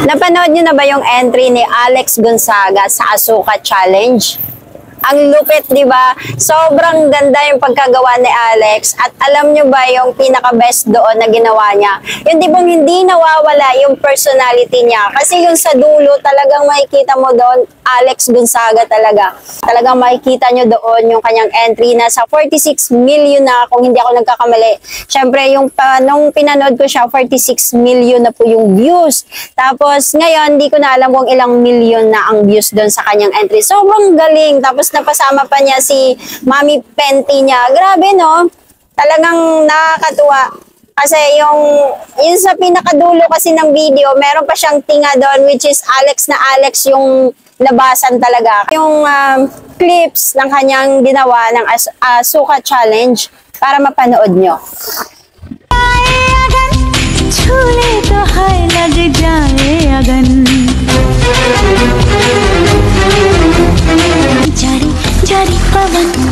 Napanood nyo na ba yung entry ni Alex Gonzaga sa Asuka Challenge? Ang lupit, di ba? Sobrang ganda yung pagkagawa ni Alex. At alam nyo ba yung pinaka-best doon na ginawa niya? Yung tipong hindi nawawala yung personality niya. Kasi yung sa dulo, talagang makikita mo doon, Alex Gonzaga talaga. Talagang makikita nyo doon yung kanyang entry na sa 46 million na, kung hindi ako nagkakamali. Siyempre, nung pinanood ko siya, 46 million na po yung views. Tapos, ngayon, hindi ko na alam kung ilang million na ang views doon sa kanyang entry. Sobrang galing. Tapos, napasama pa niya si Mami Penti niya. Grabe, no? Talagang nakakatuwa. Kasi yung sa pinakadulo kasi ng video, meron pa siyang tinga doon, which is Alex na Alex yung labasan talaga. Yung clips ng kanyang ginawa ng Asuka Challenge para mapanood nyo. Jari pवन